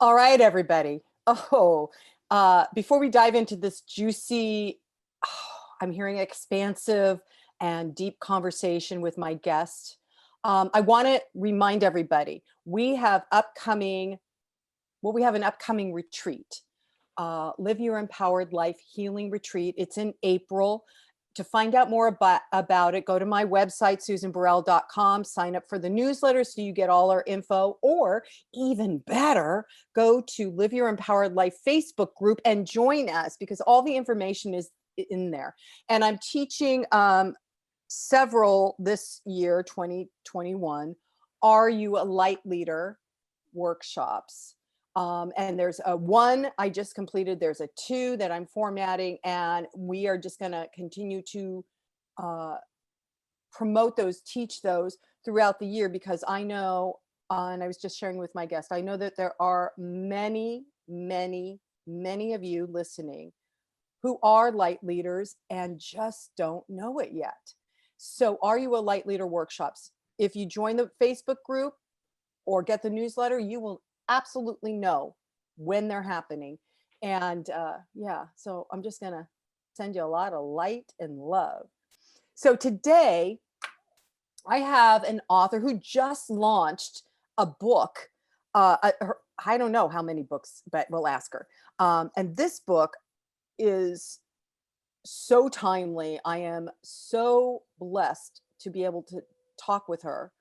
All right, everybody. Before we dive into this juicy, I'm hearing expansive and deep conversation with my guest, I want to remind everybody we have an upcoming retreat, Live Your Empowered Life Healing Retreat. It's in April. To find out more about it, go to my website, susanburrell.com, sign up for the newsletter so you get all our info, or even better, go to Live Your Empowered Life Facebook group and join us because all the information is in there. And I'm teaching several this year, 2021, Are You a Light Leader workshops. And there's a 1 I just completed. There's a 2 that I'm formatting, and we are just going to continue to promote those, teach those throughout the year, because I know, and I was just sharing with my guest, I know that there are many, many, many of you listening who are light leaders and just don't know it yet. So Are You a Light Leader workshops? If you join the Facebook group or get the newsletter, you will absolutely know when they're happening. And so I'm just gonna send you a lot of light and love. So today I have an author who just launched a book. I don't know how many books, but we'll ask her. And this book is so timely. I am so blessed to be able to talk with her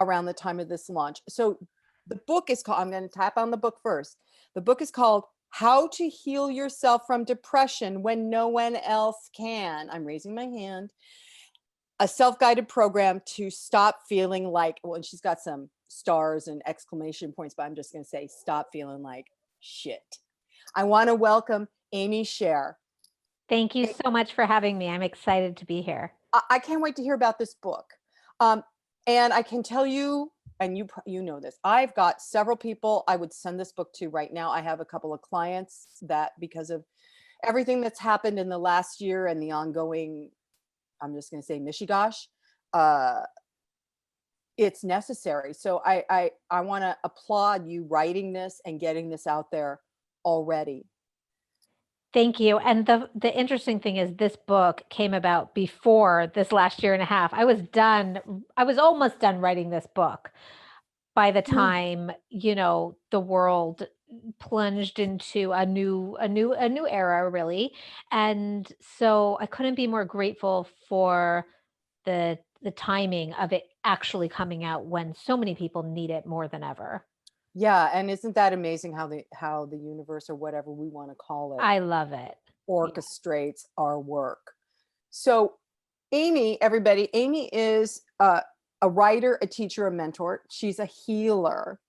around the time of this launch. So the book is called, I'm going to tap on the book first. The book is called How to Heal Yourself from Depression When No One Else Can. I'm raising my hand. A self-guided program to stop feeling like, well, and she's got some stars and exclamation points, but I'm just going to say, stop feeling like shit. I want to welcome Amy Scher. Thank you so much for having me. I'm excited to be here. I can't wait to hear about this book. And I can tell you, and you know this, I've got several people I would send this book to right now. I have a couple of clients that, because of everything that's happened in the last year and the ongoing, I'm just going to say mishigosh, it's necessary. So I want to applaud you writing this and getting this out there already. Thank you. And the interesting thing is this book came about before this last year and a half. I was almost done writing this book by the time, the world plunged into a new era, really. And so I couldn't be more grateful for the timing of it actually coming out when so many people need it more than ever. Yeah, and isn't that amazing how the universe, or whatever we want to call it, I love it. orchestrates our work. So Amy, everybody, Amy is a writer, a teacher, a mentor. She's a healer.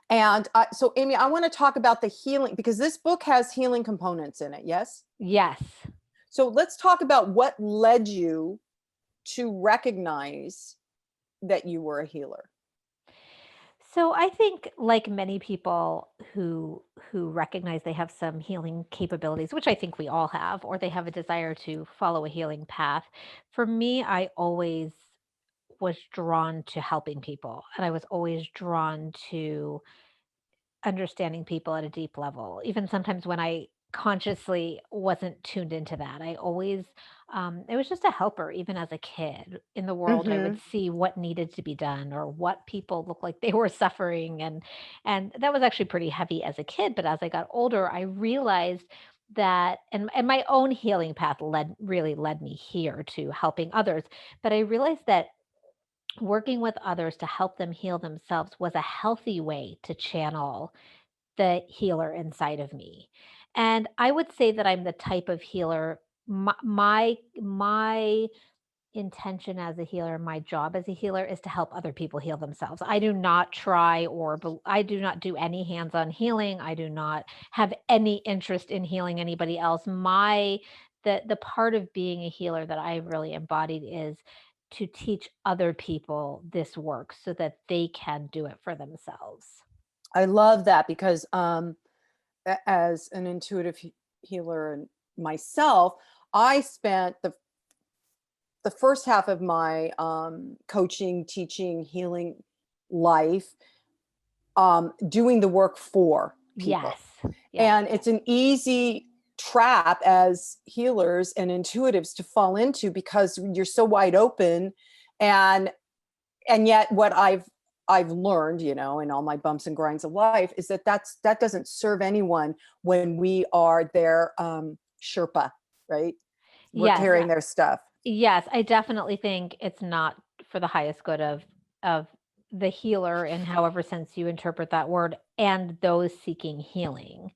And so Amy, I want to talk about the healing, because this book has healing components in it. Yes? Yes. So let's talk about what led you to recognize that you were a healer. So I think, like many people who recognize they have some healing capabilities, which I think we all have, or they have a desire to follow a healing path. For me, I always was drawn to helping people, and I was always drawn to understanding people at a deep level, even sometimes when I consciously wasn't tuned into that. I always, it was just a helper, even as a kid in the world. I would Mm-hmm. see what needed to be done or what people looked like they were suffering, and that was actually pretty heavy as a kid. But as I got older, I realized that, and my own healing path really led me here to helping others. But I realized that working with others to help them heal themselves was a healthy way to channel the healer inside of me. And I would say that I'm the type of healer. My intention as a healer, my job as a healer, is to help other people heal themselves. I do not try I do not do any hands-on healing. I do not have any interest in healing anybody else. The part of being a healer that I really embodied is to teach other people this work so that they can do it for themselves. I love that, because as an intuitive healer and myself, I spent the first half of my coaching, teaching, healing life doing the work for people. Yes. Yes. And it's an easy trap as healers and intuitives to fall into because you're so wide open. And yet what I've learned, in all my bumps and grinds of life, is that doesn't serve anyone when we are their Sherpa, right? We're Yes. carrying their stuff. Yes, I definitely think it's not for the highest good of the healer in however sense you interpret that word and those seeking healing.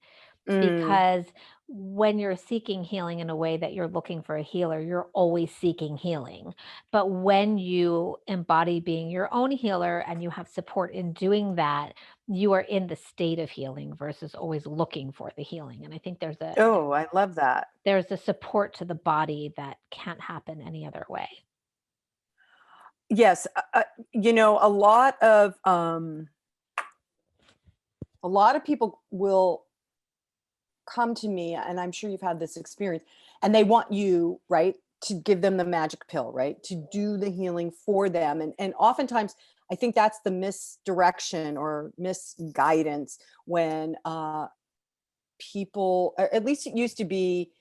Mm. Because when you're seeking healing in a way that you're looking for a healer, you're always seeking healing. But when you embody being your own healer and you have support in doing that, you are in the state of healing versus always looking for the healing. And I think Oh, I love that. there's a support to the body that can't happen any other way. Yes, a lot of people will come to me, and I'm sure you've had this experience, and they want you, right, to give them the magic pill, right, to do the healing for them. And oftentimes I think that's the misdirection or misguidance when people, or at least it used to be,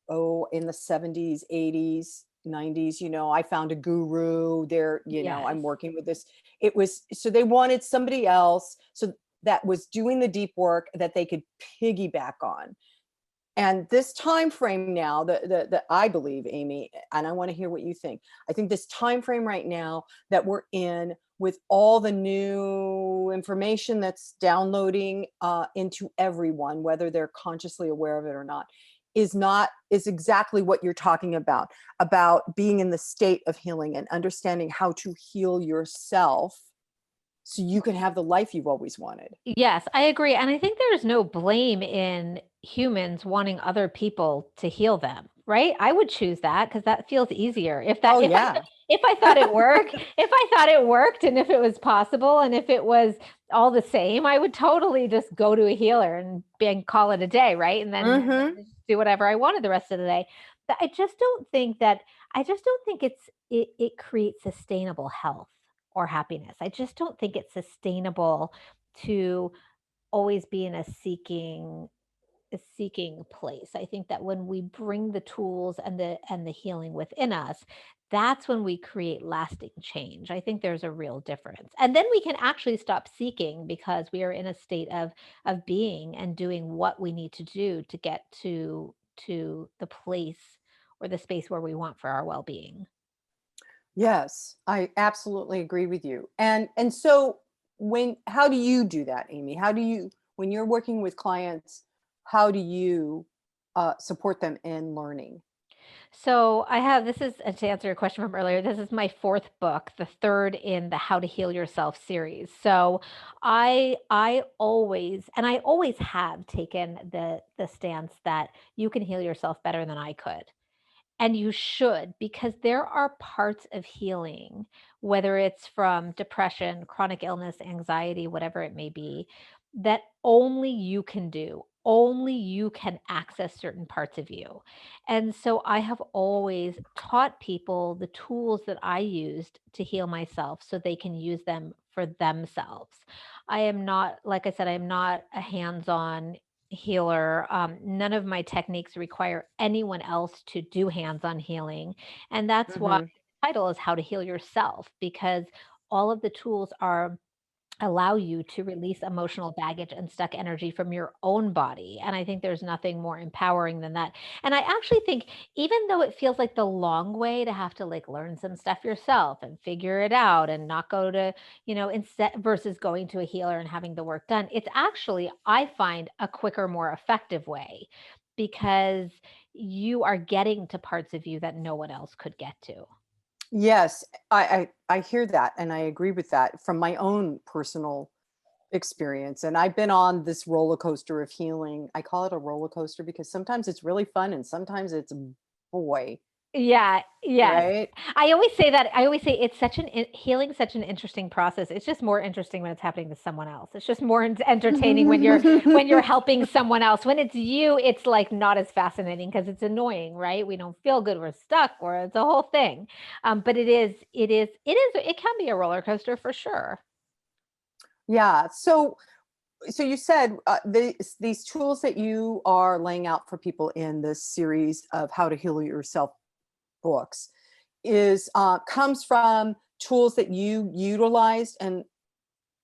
in the 70s, 80s, 90s, I found a guru there, Yes. I'm working with this. It was, so they wanted somebody else, so that was doing the deep work that they could piggyback on. And this time frame now, that I believe, Amy, and I want to hear what you think. I think this time frame right now that we're in, with all the new information that's downloading into everyone, whether they're consciously aware of it or not, is exactly what you're talking about being in the state of healing and understanding how to heal yourself so you can have the life you've always wanted. Yes, I agree. And I think there's no blame in humans wanting other people to heal them, right? I would choose that because that feels easier. Oh yeah. If I thought it worked, if I thought it worked and if it was possible and if it was all the same, I would totally just go to a healer and call it a day, right? And then Mm-hmm. just do whatever I wanted the rest of the day. But I just don't think it creates sustainable health or happiness. I just don't think it's sustainable to always be in a seeking place. I think that when we bring the tools and the healing within us, that's when we create lasting change. I think there's a real difference. And then we can actually stop seeking because we are in a state of being and doing what we need to do to get to the place or the space where we want for our well-being. Yes, I absolutely agree with you. And so how do you do that, Amy? How do you, when you're working with clients, how do you support them in learning? So this is to answer your question from earlier. This is my fourth book, the third in the How to Heal Yourself series. So I always have taken the stance that you can heal yourself better than I could. And you should, because there are parts of healing, whether it's from depression, chronic illness, anxiety, whatever it may be, that only you can do. Only you can access certain parts of you. And so I have always taught people the tools that I used to heal myself so they can use them for themselves. I am not, like I said, I'm not a hands on healer. None of my techniques require anyone else to do hands on healing. And that's why Hmm. the title is How to Heal Yourself, because all of the tools are allow you to release emotional baggage and stuck energy from your own body. And I think there's nothing more empowering than that. And I actually think, even though it feels like the long way to have to like learn some stuff yourself and figure it out and not go to, instead versus going to a healer and having the work done, it's actually, I find, a quicker, more effective way because you are getting to parts of you that no one else could get to. Yes, I hear that, and I agree with that from my own personal experience. And I've been on this roller coaster of healing. I call it a roller coaster because sometimes it's really fun and sometimes it's boy, Yeah, yes. right? I always say that. I always say it's healing such an interesting process. It's just more interesting when it's happening to someone else. It's just more entertaining when you're helping someone else. When it's you, it's like not as fascinating because it's annoying, right? We don't feel good, we're stuck, or it's a whole thing. But it can be a roller coaster for sure. Yeah. So you said these tools that you are laying out for people in this series of How to Heal Yourself books is comes from tools that you utilized and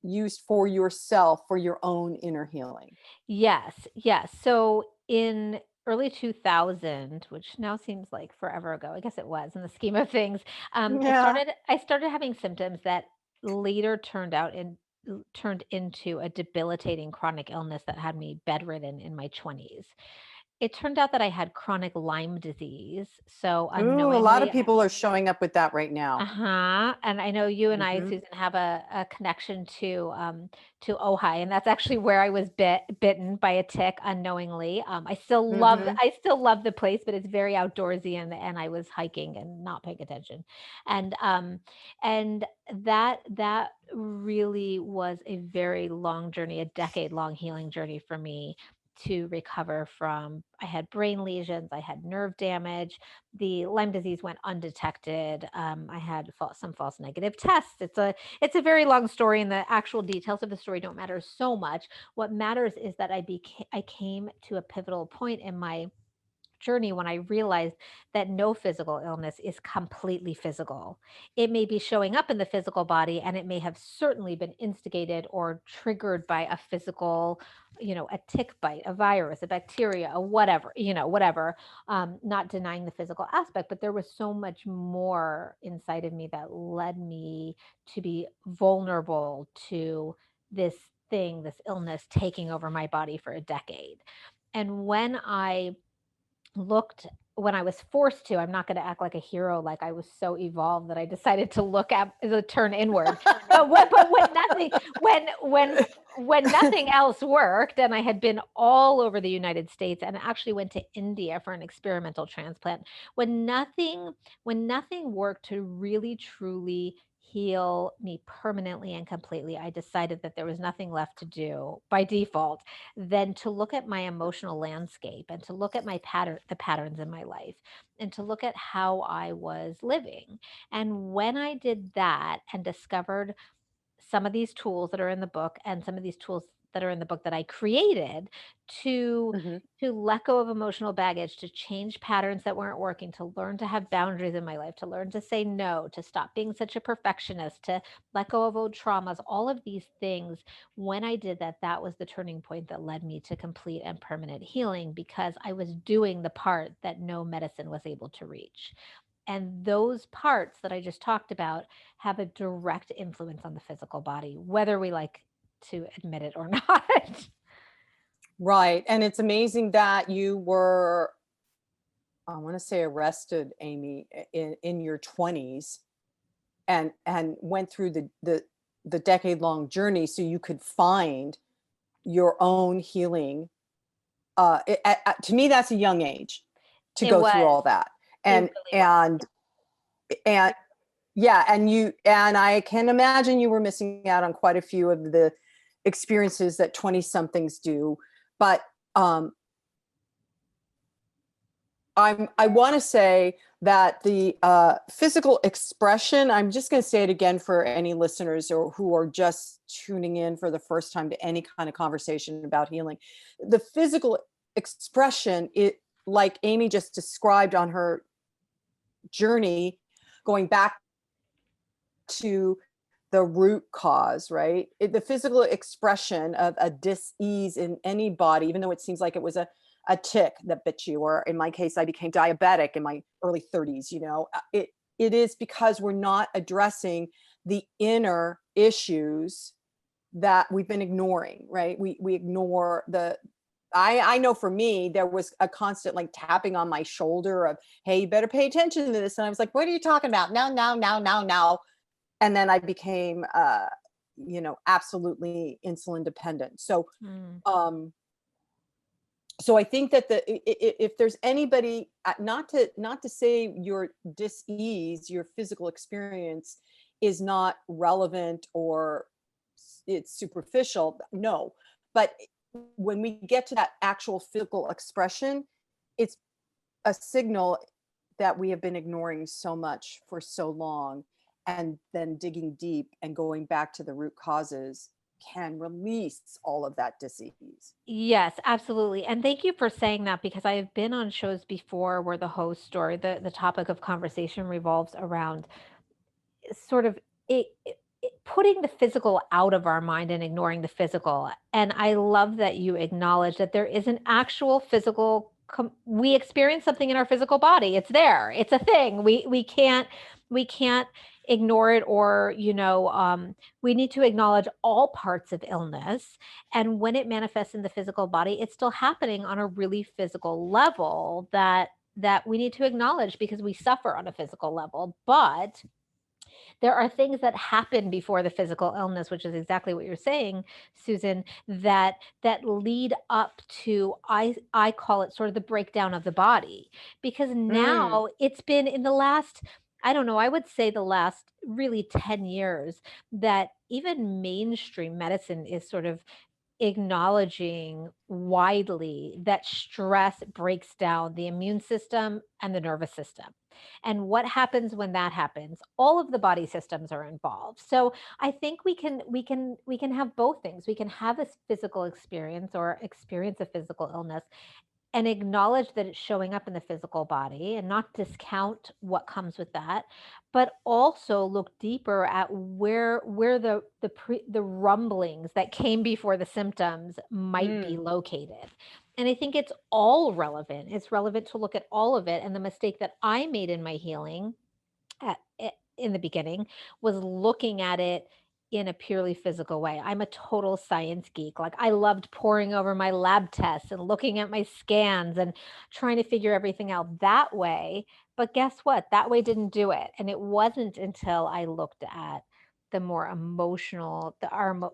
used for yourself for your own inner healing. Yes, yes. So in early 2000, which now seems like forever ago, I guess it was in the scheme of things, Yeah. I started having symptoms that later turned into a debilitating chronic illness that had me bedridden in my 20s. It turned out that I had chronic Lyme disease. So Ooh, a lot unknowingly, of people are showing up with that right now. uh-huh, and I know you and I, Hmm. Susan, have a connection to Ojai, and that's actually where I was bitten by a tick unknowingly. Hmm. I still love the place, but it's very outdoorsy, and I was hiking and not paying attention, and and that really was a very long journey, a decade long healing journey for me to recover from. I had brain lesions, I had nerve damage, the Lyme disease went undetected. I had some false negative tests. It's a very long story, and the actual details of the story don't matter so much. What matters is that I came to a pivotal point in my journey when I realized that no physical illness is completely physical. It may be showing up in the physical body, and it may have certainly been instigated or triggered by a physical, a tick bite, a virus, a bacteria, a whatever, whatever. Not denying the physical aspect, but there was so much more inside of me that led me to be vulnerable to this this illness taking over my body for a decade. And when I was forced to, I'm not going to act like a hero, like I was so evolved that I decided to look at the turn inward. But when nothing else worked, and I had been all over the United States and actually went to India for an experimental transplant, when nothing worked to really truly heal me permanently and completely, I decided that there was nothing left to do by default than to look at my emotional landscape and to look at the patterns in my life and to look at how I was living. And when I did that and discovered some of these tools that are in the book and some of these tools that are in the book that I created to Hmm. to let go of emotional baggage, to change patterns that weren't working, to learn to have boundaries in my life, to learn to say no, to stop being such a perfectionist, to let go of old traumas, all of these things. When I did that, that was the turning point that led me to complete and permanent healing because I was doing the part that no medicine was able to reach. And those parts that I just talked about have a direct influence on the physical body, whether we like to admit it or not. Right. And it's amazing that you were, I want to say, arrested, Amy, in your 20s and went through the decade long journey so you could find your own healing. To me, that's a young age to It go through was. all that. It And really was. and yeah, and I can imagine you were missing out on quite a few of the experiences that 20 somethings do. But um, I want to say that the physical expression, I'm just going to say it again for any listeners or who are just tuning in for the first time to any kind of conversation about healing. The physical expression, it like Amy just described on her journey, going back to the root cause, right? The physical expression of a dis-ease in any body, even though it seems like it was a tick that bit you, or in my case, I became diabetic in my early 30s, it is because we're not addressing the inner issues that we've been ignoring, right? We ignore I know for me, there was a constant like tapping on my shoulder of, hey, you better pay attention to this. And I was like, what are you talking about? No, no, no, no, no. And then I became, absolutely insulin dependent. Mm. Um, so I think that if there's anybody, not to say your dis-ease, your physical experience is not relevant or it's superficial, no. But when we get to that actual physical expression, it's a signal that we have been ignoring so much for so long, and then digging deep and going back to the root causes can release all of that disease. Yes, absolutely. And thank you for saying that because I have been on shows before where the host or the topic of conversation revolves around sort of putting the physical out of our mind and ignoring the physical. And I love that you acknowledge that there is an actual physical we experience something in our physical body. It's there. It's a thing. We can't ignore it, or we need to acknowledge all parts of illness. And when it manifests in the physical body, it's still happening on a really physical level that we need to acknowledge because we suffer on a physical level. But there are things that happen before the physical illness, which is exactly what you're saying, Susan, that lead up to, I call it sort of the breakdown of the body, because Mm, now it's been in the last, I don't know, I would say the last really 10 years that even mainstream medicine is sort of acknowledging widely that stress breaks down the immune system and the nervous system. And what happens when that happens? All of the body systems are involved. So I think we can have both things. We can have a physical experience or experience a physical illness and acknowledge that it's showing up in the physical body and not discount what comes with that, but also look deeper at where the rumblings that came before the symptoms might be mm. located. And I think it's all relevant. It's relevant to look at all of it. And the mistake that I made in my healing in the beginning was looking at it in a purely physical way. I'm a total science geek. Like, I loved poring over my lab tests and looking at my scans and trying to figure everything out that way. But guess what? That way didn't do it. And it wasn't until I looked at the more emotional,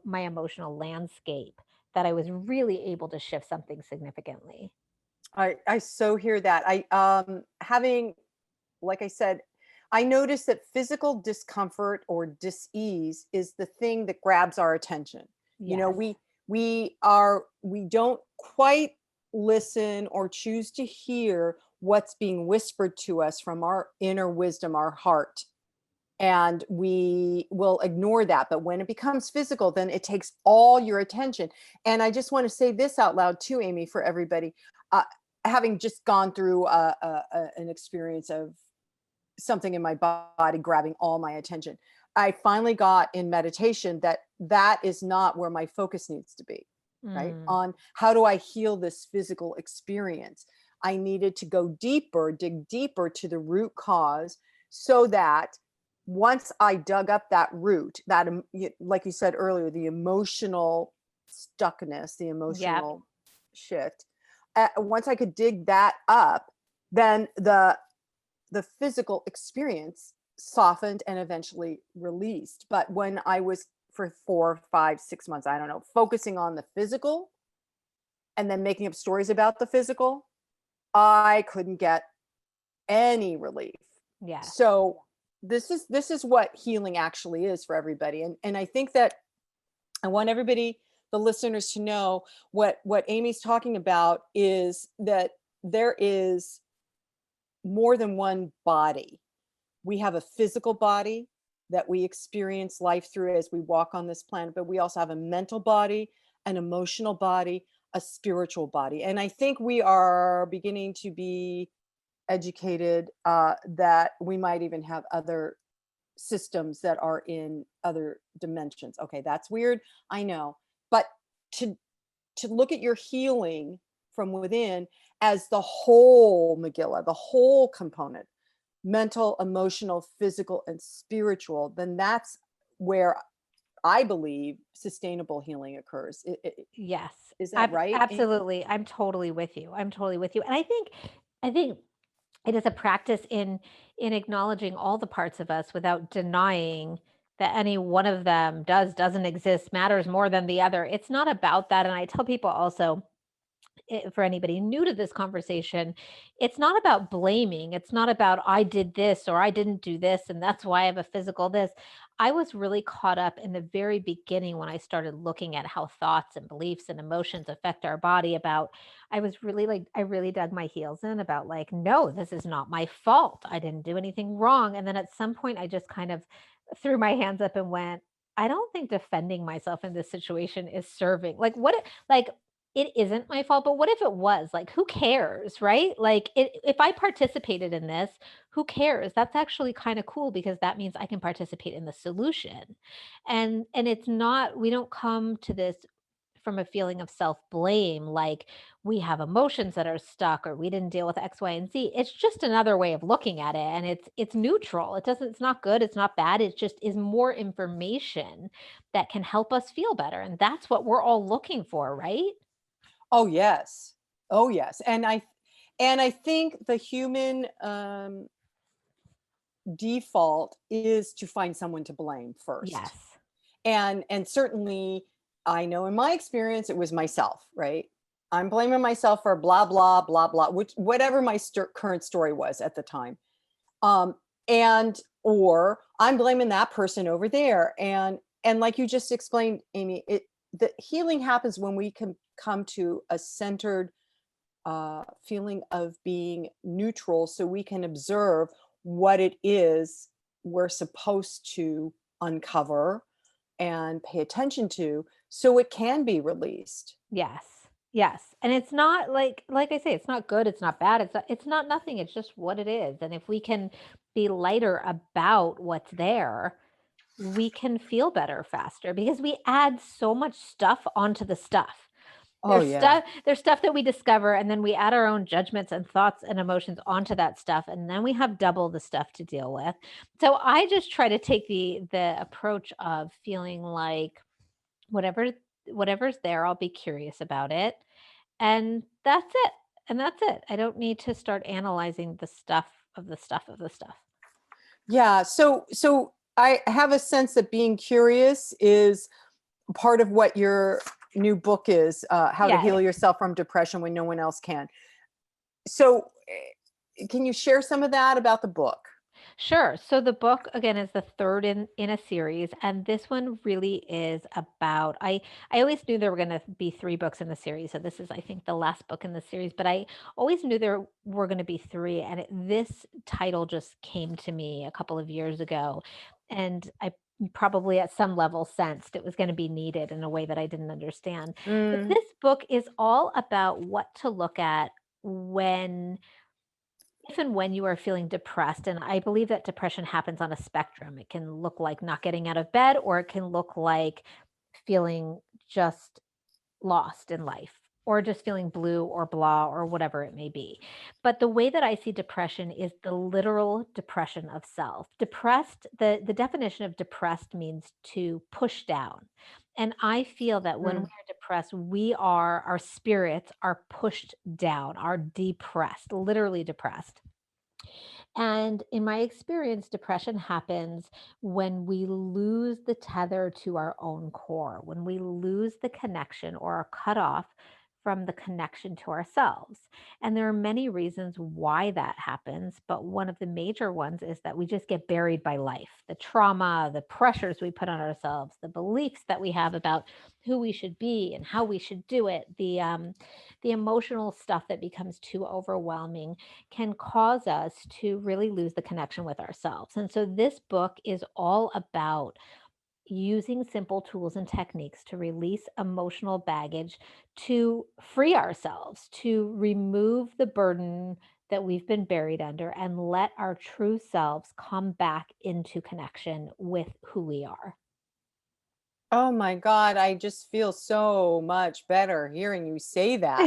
my emotional landscape, that I was really able to shift something significantly. I so hear that. Having, like I said, I noticed that physical discomfort or dis-ease is the thing that grabs our attention. You know, Yes. we don't quite listen or choose to hear what's being whispered to us from our inner wisdom, our heart. And we will ignore that. But when it becomes physical, then it takes all your attention. And I just want to say this out loud too, Amy, for everybody. Uh, Having just gone through an experience of something in my body grabbing all my attention, I finally got in meditation that that is not where my focus needs to be, right? Mm, On how do I heal this physical experience? I needed to go deeper, dig deeper to the root cause, so that once I dug up that root, that, like you said earlier, the emotional stuckness, the yep. emotional shift, once I could dig that up, then the physical experience softened and eventually released. But when I was for 4, 5, 6 months, I don't know, focusing on the physical and then making up stories about the physical, I couldn't get any relief. Yes. So this is what healing actually is for everybody. And I think that I want everybody, the listeners, to know what Amy's talking about is that there is more than one body. We have a physical body that we experience life through as we walk on this planet, but we also have a mental body, an emotional body, a spiritual body. And I think we are beginning to be educated that we might even have other systems that are in other dimensions. Okay, that's weird, I know. But to look at your healing from within as the whole Megillah, the whole component, mental, emotional, physical, and spiritual, then that's where I believe sustainable healing occurs. Yes, Is that right, Amy? absolutely. I'm totally with you. I'm totally with you. And I think it is a practice in acknowledging all the parts of us without denying that any one of them doesn't exist, matters more than the other. It's not about that. And I tell people also, for anybody new to this conversation, it's not about blaming. It's not about I did this or I didn't do this and that's why I have a physical this. I was really caught up in the very beginning when I started looking at how thoughts and beliefs and emotions affect our body. I was really like, I really dug my heels in about like, no, this is not my fault. I didn't do anything wrong. And then at some point, I just kind of threw my hands up and went, I don't think defending myself in this situation is serving. Like, what if, like, it isn't my fault, but what if it was? Like, who cares, right? Like, if I participated in this, who cares? That's actually kind of cool because that means I can participate in the solution. And it's not, we don't come to this from a feeling of self-blame, like we have emotions that are stuck or we didn't deal with X, Y, and Z. It's just another way of looking at it. And it's neutral. It doesn't, it's not good, it's not bad. It just is more information that can help us feel better. And that's what we're all looking for, right? Oh, yes. Oh, yes. And I think the human default is to find someone to blame first. Yes. And certainly I know in my experience it was myself, right? I'm blaming myself for blah blah blah blah, which whatever my current story was at the time. Um and or I'm blaming that person over there. And like you just explained, Amy, it the healing happens when we can come to a centered feeling of being neutral so we can observe what it is we're supposed to uncover and pay attention to so it can be released. Yes. Yes. And it's not like I say, it's not good, it's not bad, it's not nothing, it's just what it is. And if we can be lighter about what's there, we can feel better faster because we add so much stuff onto the stuff. Oh, yeah. There's stuff that we discover and then we add our own judgments and thoughts and emotions onto that stuff and then we have double the stuff to deal with. So I just try to take the approach of feeling like whatever whatever's there, I'll be curious about it and that's it. And that's it. I don't need to start analyzing the stuff of the stuff of the stuff. Yeah. So I have a sense that being curious is part of what your new book is, How to Yes. Heal Yourself from Depression When No One Else Can. So can you share some of that about the book? Sure. So the book again is the third in a series, and this one really is about. I always knew there were going to be three books in the series, so this is I think the last book in the series. But I always knew there were going to be three, and this title just came to me a couple of years ago, and I probably at some level sensed it was going to be needed in a way that I didn't understand. But Mm, this book is all about what to look at when if and when you are feeling depressed, and I believe that depression happens on a spectrum. It can look like not getting out of bed, or it can look like feeling just lost in life, or just feeling blue or blah or whatever it may be. But the way that I see depression is the literal depression of self. Depressed, the definition of depressed means to push down. And I feel that when we mm. are depressed, our spirits are pushed down, are depressed, literally depressed. And in my experience, depression happens when we lose the tether to our own core, when we lose the connection or are cut off from the connection to ourselves. And there are many reasons why that happens, but one of the major ones is that we just get buried by life, the trauma, the pressures we put on ourselves, the beliefs that we have about who we should be and how we should do it, the emotional stuff that becomes too overwhelming can cause us to really lose the connection with ourselves. And so this book is all about using simple tools and techniques to release emotional baggage, to free ourselves, to remove the burden that we've been buried under and let our true selves come back into connection with who we are. Oh my God, I just feel so much better hearing you say that.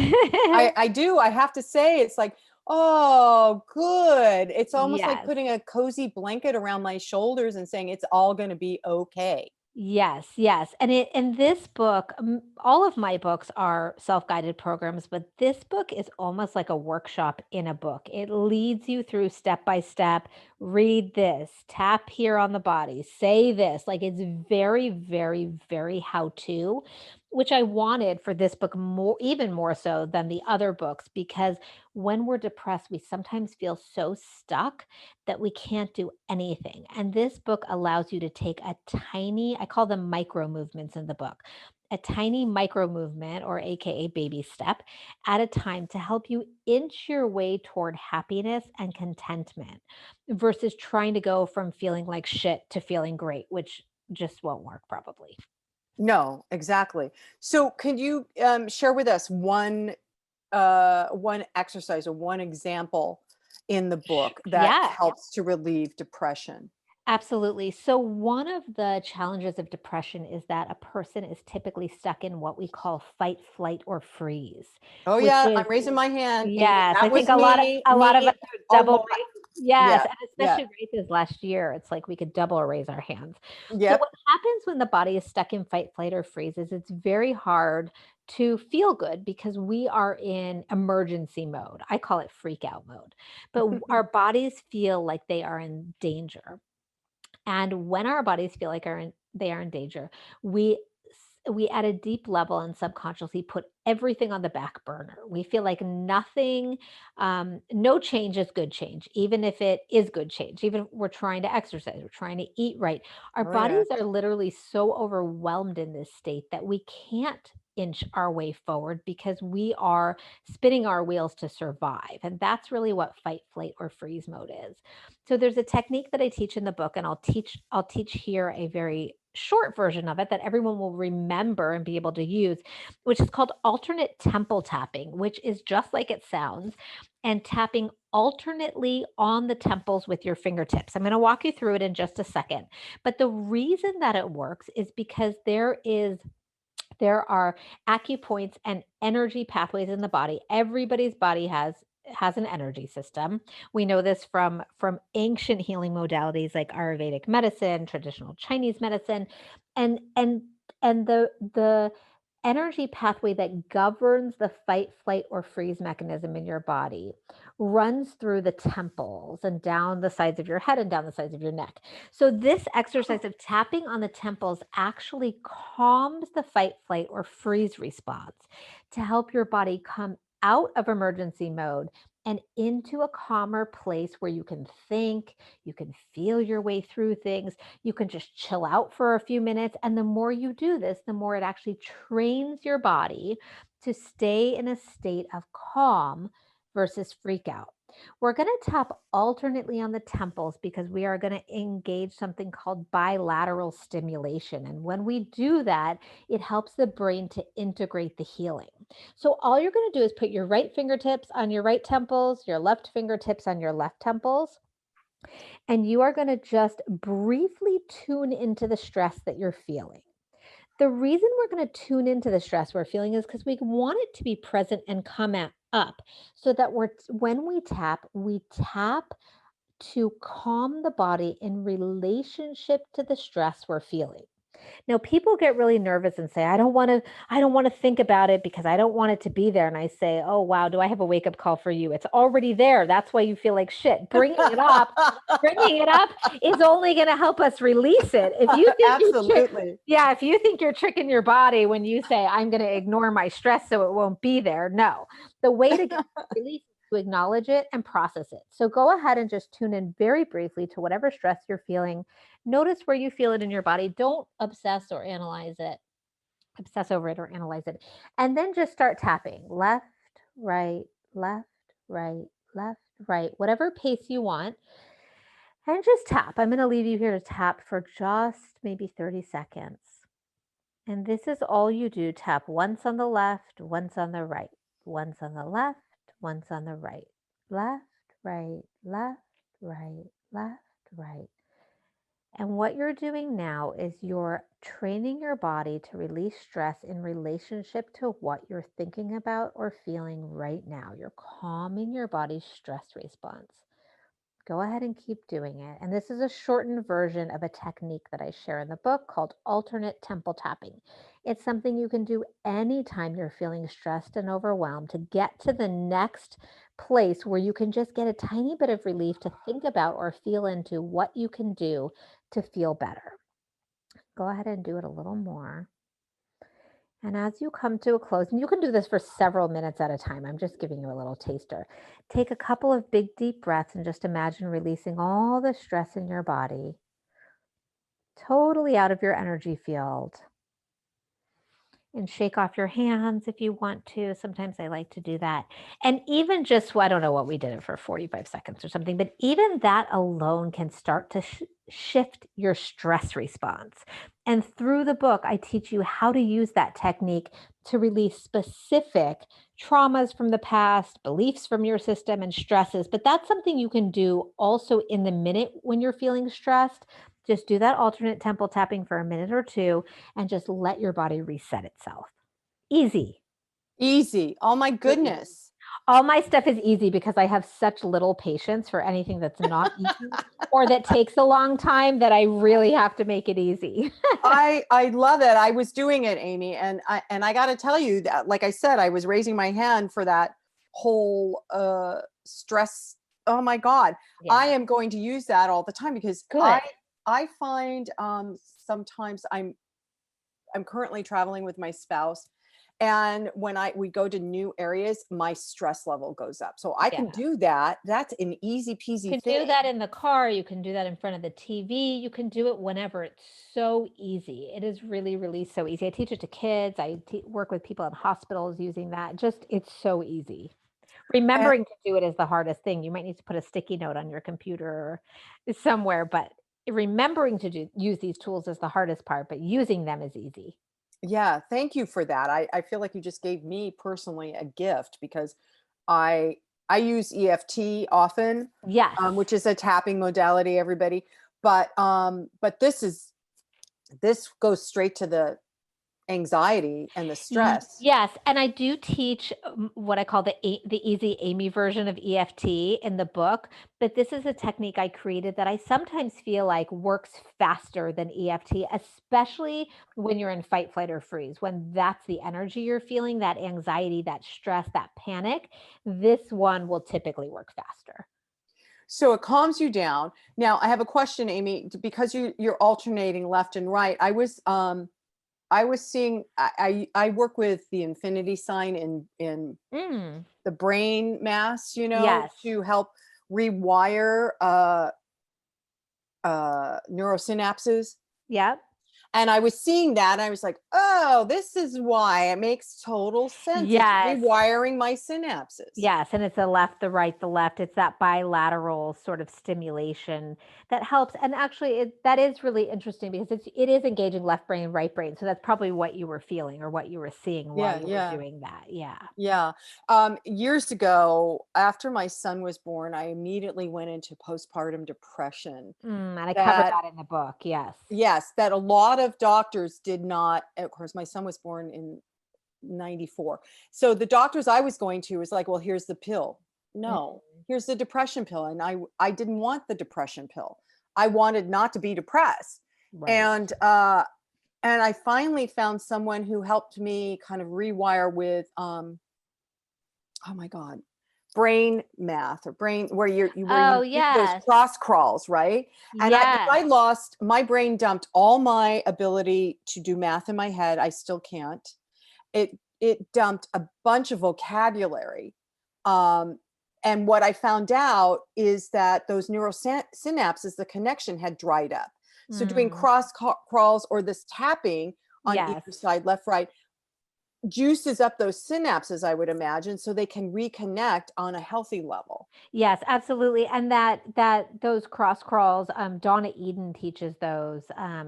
I do. I have to say, it's like, oh, good. It's almost like Yes. putting a cozy blanket around my shoulders and saying it's all going to be okay. Yes, yes. And this book, all of my books are self-guided programs, but this book is almost like a workshop in a book. It leads you through step by step. Read this, tap here on the body, say this. Like it's very, very, very how to, which I wanted for this book more, even more so than the other books, because when we're depressed, we sometimes feel so stuck that we can't do anything. And this book allows you to take a tiny, I call them micro movements in the book, a tiny micro movement or AKA baby step at a time to help you inch your way toward happiness and contentment versus trying to go from feeling like shit to feeling great, which just won't work probably. No, exactly. So can you share with us one exercise or one example in the book that Yeah. helps to relieve depression? Absolutely. So, one of the challenges of depression is that a person is typically stuck in what we call fight, flight, or freeze, Oh which yeah, I'm is, raising my hand, Amy. yes, I That think was a lot of me us are a double lot. yes, Yeah, and yeah, especially right this last year, it's like we could double raise our hands. So yep. what happens when the body is stuck in fight, flight, or freeze is it's very hard to feel good because we are in emergency mode. I call it freak out mode. But our bodies feel like they are in danger. And when our bodies feel like they are in danger, we we at a deep level and subconsciously put everything on the back burner. We feel like nothing, no change is good change, even if it is good change. Even if we're trying to exercise, we're trying to eat right. Our Oh yeah. bodies are literally so overwhelmed in this state that we can't inch our way forward because we are spinning our wheels to survive. And that's really what fight, flight, or freeze mode is. So there's a technique that I teach in the book, and I'll teach here a very short version of it that everyone will remember and be able to use, which is called alternate temple tapping, which is just like it sounds, and tapping alternately on the temples with your fingertips. I'm going to walk you through it in just a second. But the reason that it works is because there are acupoints and energy pathways in the body. Everybody's body has an energy system. We know this from ancient healing modalities like Ayurvedic medicine, traditional Chinese medicine, and the energy pathway that governs the fight, flight, or freeze mechanism in your body runs through the temples and down the sides of your head and down the sides of your neck. So this exercise of tapping on the temples actually calms the fight, flight, or freeze response to help your body come out of emergency mode and into a calmer place where you can think, you can feel your way through things, you can just chill out for a few minutes. And the more you do this, the more it actually trains your body to stay in a state of calm versus freak out. We're going to tap alternately on the temples because we are going to engage something called bilateral stimulation. And when we do that, it helps the brain to integrate the healing. So all you're going to do is put your right fingertips on your right temples, your left fingertips on your left temples, and you are going to just briefly tune into the stress that you're feeling. The reason we're going to tune into the stress we're feeling is because we want it to be present and come up so that when we tap to calm the body in relationship to the stress we're feeling. Now, people get really nervous and say, I don't want to think about it because I don't want it to be there. And I say, oh, wow, do I have a wake up call for you? It's already there. That's why you feel like shit. Bringing it up is only going to help us release it. If you think Absolutely. yeah, if you think you're tricking your body when you say, I'm going to ignore my stress so it won't be there. No, the way to get release is to acknowledge it and process it. So go ahead and just tune in very briefly to whatever stress you're feeling. Notice where you feel it in your body. Don't obsess over it or analyze it. And then just start tapping left, right, left, right, left, right, whatever pace you want. And just tap. I'm going to leave you here to tap for just maybe 30 seconds. And this is all you do. Tap once on the left, once on the right, once on the left, once on the right, left, right, left, right, left, right. And what you're doing now is you're training your body to release stress in relationship to what you're thinking about or feeling right now. You're calming your body's stress response. Go ahead and keep doing it. And this is a shortened version of a technique that I share in the book called alternate temple tapping. It's something you can do anytime you're feeling stressed and overwhelmed to get to the next place where you can just get a tiny bit of relief to think about or feel into what you can do to feel better. Go ahead and do it a little more. And as you come to a close, and you can do this for several minutes at a time, I'm just giving you a little taster. Take a couple of big, deep breaths and just imagine releasing all the stress in your body, totally out of your energy field. and shake off your hands if you want to. Sometimes I like to do that. And even just, well, I don't know what we did it for 45 seconds or something, but even that alone can start to shift your stress response. And through the book, I teach you how to use that technique to release specific traumas from the past, beliefs from your system, and stresses. But that's something you can do also in the minute when you're feeling stressed. Just do that alternate temple tapping for a minute or two and just let your body reset itself. Easy. Easy. Oh my So easy. goodness. All my stuff is easy because I have such little patience for anything that's not easy or that takes a long time that I really have to make it easy. I love it. I was doing it, Amy, and I got to tell you that, like I said, I was raising my hand for that whole stress. Oh my God, I Yeah. am going to use that all the time because Good. I find sometimes I'm currently traveling with my spouse, and when we go to new areas, my stress level goes up. So I Yeah. can do that. That's an easy You peasy can do thing. that in the car. You can do that in front of the TV. You can do it whenever. It's so easy. It is really, really so easy. I teach it to kids. I work with people in hospitals using that. Just, it's so easy. Remembering to do it is the hardest thing. You might need to put a sticky note on your computer or somewhere, but remembering to use these tools is the hardest part, but using them is easy. Yeah, thank you for that. I feel like you just gave me personally a gift because I I use EFT often, Yes. which is a tapping modality, everybody. But this goes straight to the anxiety and the stress. Yes, and I do teach what I call the easy Amy version of EFT in the book, but this is a technique I created that I sometimes feel like works faster than EFT, especially when you're in fight, flight, or freeze, when that's the energy you're feeling, that anxiety, that stress, that panic. This one will typically work faster. So it calms you down. Now, I have a question, Amy, because you're alternating left and right. I was seeing I work with the infinity sign in Mm, the brain mass, yes. to help rewire neurosynapses. Yep. And I was seeing that, and I was like, oh, this is why it makes total sense. It's Yes. rewiring my synapses. Yes, and it's the left, the right, the left. It's that bilateral sort of stimulation that helps. And actually, that is really interesting because it is engaging left brain, right brain. So that's probably what you were feeling or what you were seeing while Yeah, you were yeah, doing that. Yeah. yeah. Years ago, after my son was born, I immediately went into postpartum depression. And I covered That that in the book. Yes. Yes, that a lot of doctors did not. Of course, my son was born in 94. So the doctors I was going to was like, well, here's the pill. Mm, No, here's the depression pill. And I didn't want the depression pill. I wanted not to be depressed. right. And I finally found someone who helped me kind of rewire with oh my God, brain math or brain where you where Oh, you do those yes. cross crawls, right? And I Yes. lost my brain, dumped all my ability to do math in my head. I still can't. It dumped a bunch of vocabulary. Um, and what I found out is that those neural synapses, the connection had dried up. So doing Mm, crawls or this tapping on yes. either side, left, right, juices up those synapses, I would imagine, so they can reconnect on a healthy level. Yes, absolutely. And that those cross crawls, Donna Eden teaches those.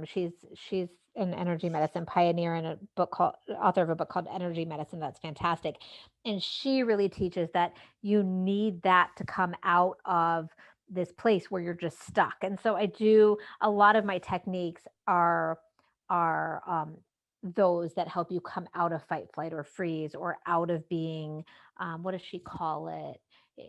She's an energy medicine pioneer and a book called author of a book called Energy Medicine. That's fantastic. And she really teaches that you need that to come out of this place where you're just stuck. And so I do a lot of my techniques are those that help you come out of fight, flight, or freeze, or out of being what does she call it?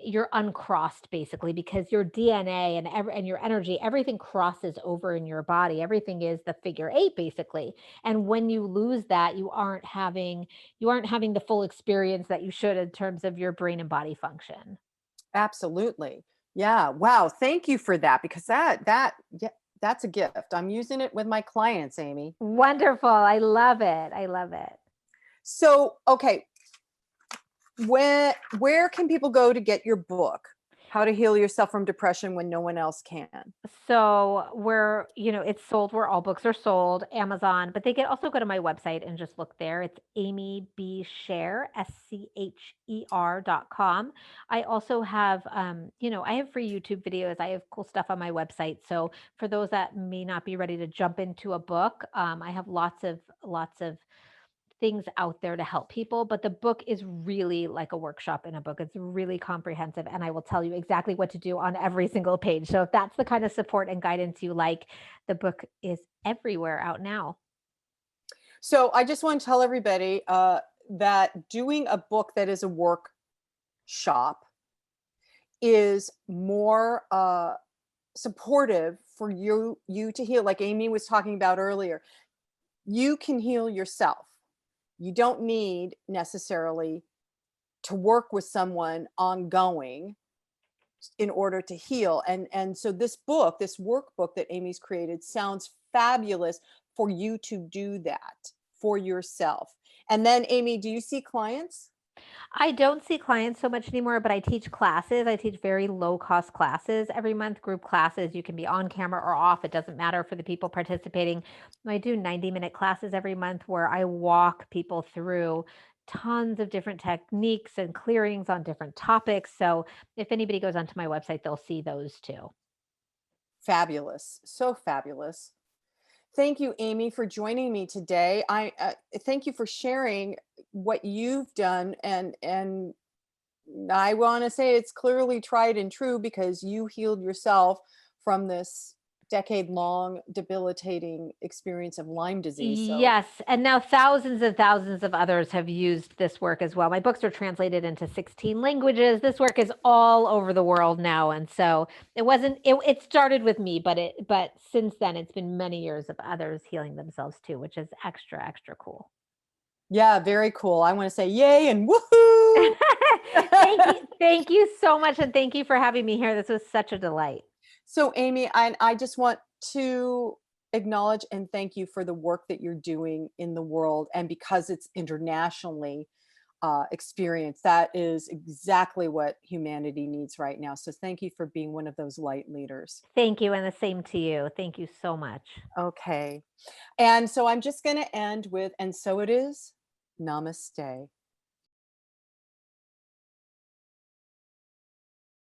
You're uncrossed basically because your DNA and your energy, everything crosses over in your body. Everything is the figure eight basically. And when you lose that, you aren't having the full experience that you should in terms of your brain and body function. Absolutely. Yeah. Wow. Thank you for that because yeah, that's a gift. I'm using it with my clients, Amy. Wonderful. I love it. I love it. So, okay, where can people go to get your book? How to heal yourself from depression when no one else can. So it's sold where all books are sold, Amazon, but they can also go to my website and just look there. It's Amy B. Scher, SCHER.com. I also have, I have free YouTube videos. I have cool stuff on my website. So for those that may not be ready to jump into a book, I have lots of things out there to help people, but the book is really like a workshop in a book. It's really comprehensive, and I will tell you exactly what to do on every single page. So if that's the kind of support and guidance you like, the book is everywhere out now. So I just want to tell everybody that doing a book that is a workshop is more supportive for you to heal. Like Amy was talking about earlier, you can heal yourself. You don't need necessarily to work with someone ongoing in order to heal. And so this book, this workbook that Amy's created sounds fabulous for you to do that for yourself. And then Amy, do you see clients? I don't see clients so much anymore, but I teach classes. I teach very low cost classes every month, group classes. You can be on camera or off. It doesn't matter for the people participating. I do 90-minute classes every month where I walk people through tons of different techniques and clearings on different topics. So if anybody goes onto my website, they'll see those too. Fabulous. So fabulous. Thank you, Amy, for joining me today. I thank you for sharing what you've done, and I want to say it's clearly tried and true because you healed yourself from this decade-long debilitating experience of Lyme disease. So Yes, and now thousands of others have used this work as well. My books are translated into 16 languages. This work is all over the world now, and so it started with me, but since then it's been many years of others healing themselves too, which is extra cool. yeah, very cool. I want to say yay and woohoo. Thank you so much, and thank you for having me here. This was such a delight. So Amy, I just want to acknowledge and thank you for the work that you're doing in the world. And because it's internationally experienced, that is exactly what humanity needs right now. So thank you for being one of those light leaders. Thank you, and the same to you. Thank you so much. Okay. And so I'm just going to end with, and so it is, namaste.